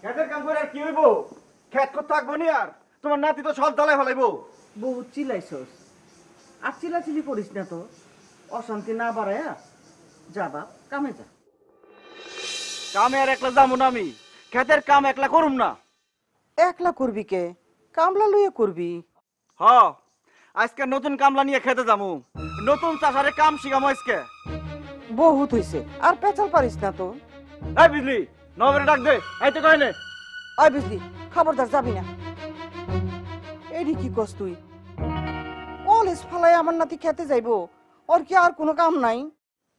খেতের কাম করে আর কি হইব? খেত কত থাকবো নি আর? তোমার নাতি তো সব জ্বালায় ফেলাইবো। বহুত চিল্লাইছস, আর চিল্লাচিল্লি করিস না তো। অশান্তি না বাড়ায়া যা বাপ, কামে যা। কামে আর একলা যাবো না আমি, খেতের কাম একলা করুম না। একলা করবি কে? কামলা লইয়া করবি। হ, আজকে নতুন কামলা নিয়ে খেতে যাবো। নতুন চাষারে কাম শিখামো আজকে। বহুত হইছে, আর পেঁচাল পারিস না তো। এই বিজলি, নবরে ডাক দে। এই তো কইনে। আয় বুঝলি, খবরদার যাবি না। এডি কি কস তুই? কলেজ ফালাই আমার নাতি খেতে যাইবো, ওর কি আর কোনো কাম নাই?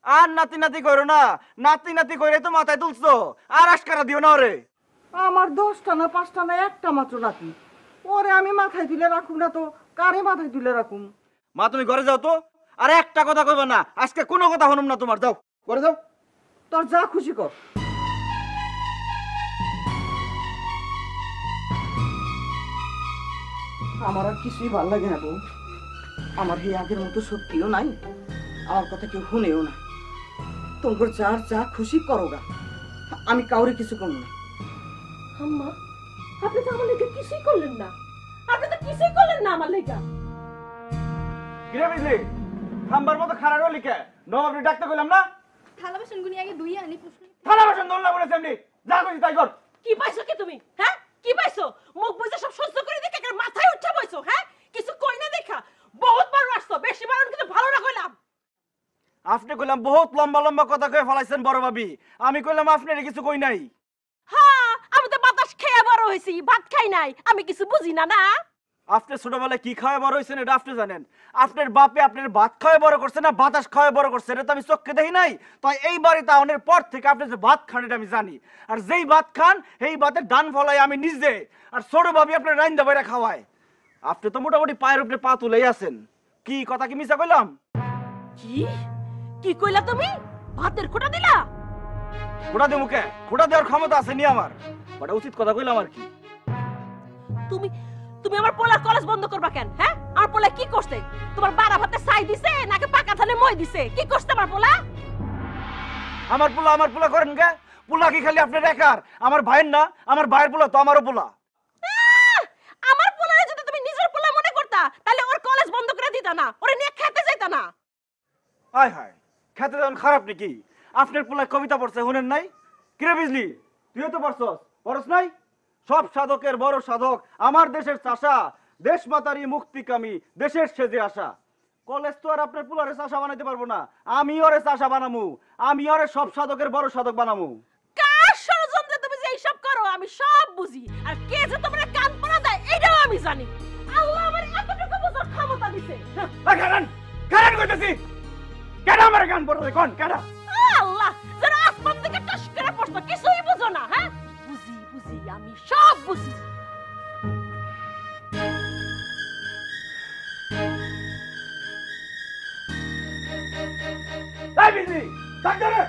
আর নাতি নাতি কইরো না, নাতি নাতি কইরে তো মাথায় তুলছো। আর আশকারা দিও না ওরে। আমার 10টা না 5টা না একটা মাত্র নাতি, ওরে আমি মাথায় তুলে রাখুম না তো কারে মাথায় তুলে রাখুম? মা তুমি ঘরে যাও তো, আর একটা কথা কইবা না। আজকে কোনো কথা শুনুম না তোমার। যাও ঘরে যাও। তোর যা খুশি কর। আমার আর কিছুই ভাল লাগে না বউ। আমার এই আগের মতো সত্যিও নাই, আমার কথা কেউ শুনেও না। তোমার যার যা খুশি করো গা, আমি কাউরে কিছু করবো না। আম্মা, আপনি তো আমার লেগে কিছুই করলেন না। আপনি তো কিছুই করলেন না আমার লেগে। কিরে বিজলি, খাম্বার মতো খারাপ হলি কে? নবরে ডাকতে কইলাম না? থালা বাসন গুনি আগে ধুইয়ে আনি প্রশ্ন। থালা বাসন ধরলা বলেছি আমি। যা কইছি তাই কর। কি পাইছো কি তুমি? হ্যাঁ, কি পাইছো? মুখ বুঝে সব সহ্য করে দেখে কার মাথায় উঠছে বইছো? হ্যাঁ, কিছু কই না দেখা বহুত বার আসছো, বেশি বার কিন্তু ভালো না কইলাম। আপনি কইলাম বহুত লম্বা লম্বা কথা কয়ে ফলাইছেন বড় ভাবি। আমি কইলাম আপনারে কিছু কই নাই। হ্যাঁ, আমি তো বাতাস খেয়ে বড় হইছি, ভাত খাই নাই। আমি কিছু বুঝি না না। আপনি ছোটবেলায় কি খাওয়া বড় হইছেন এটা আপনি জানেন। আপনার বাপে আপনার ভাত খাওয়া বড় করছে না বাতাস খাওয়া বড় করছে এটা তো আমি চোখে দেখি নাই। তাই এই বাড়িতে আউনের পর থেকে আপনি যে ভাত খান এটা আমি জানি। আর যেই ভাত খান এই ভাতের ডান ফলাই আমি নিজে। আর ছোট ভাবি আপনার রাইন্দা বাইরে খাওয়ায়। আপনি তো মোটামুটি পায়ের উপরে পা তুলেই আছেন। কি কথা কি মিছা কইলাম? কি কি কইলা তুমি? ভাতের খোটা দিলা? খোটা দে মুখে, খোটা দেওয়ার ক্ষমতা আছে নি আমার। বড় উচিত কথা কইলাম আর কি। তুমি তুমি আমার পোলার কলেজ বন্ধ করবা কেন? হ্যাঁ, আমার পোলা কি করছে? তোমার বাড়া ভাতে ছাই দিছে নাকি পাকা ধানে মই দিছে? কি করছে আমার পোলা? আমার পোলা করেন কে? পোলা কি খালি আপনার একার? আমার ভাইয়ের না, আমার ভাইয়ের পোলা তো আমারও পোলা। আমার পোলারে যদি তুমি নিজের পোলা মনে করতা তাহলে ওর কলেজ বন্ধ করে দিতা না, ওরে নিয়ে খেতে যাইতা না। হায় হায়, খেতে যান খারাপ নাকি? আপনার পোলা কবিতা পড়ছে শুনেন নাই? কিরে বিজলি, তুইও তো পড়ছস, পড়স নাই? সব সাধকের বড় সাধক আমার দেশের চাষা, দেশ মাতারি মুক্তিকামী, দেশের সেজে আসা। কলেজ তো আর আপনার পোলারে চাষা বানাইতে পারবো না। আমি ওরে চাষা বানামু, আমি ওরে সব সাধকের বড় সাধক বানামু। কার ষড়যন্ত্রে তুমি যে এইসব করো আমি সব বুঝি, আর কে যে তোমার কান পড়া দেয় এটাও আমি জানি। আল্লাহ আমার এতটুকু বোঝার ক্ষমতা দিছে। কারণ কারণ কইতেছি কেন আমার গান পড়তে কোন কেন? আল্লাহ যারা আসমান থেকে টস করে পড়তো কিছুই বুঝো না। হ্যাঁ, বুঝি বুঝি আমি সব বুঝি। এই বিজলি, ডাক দে রে।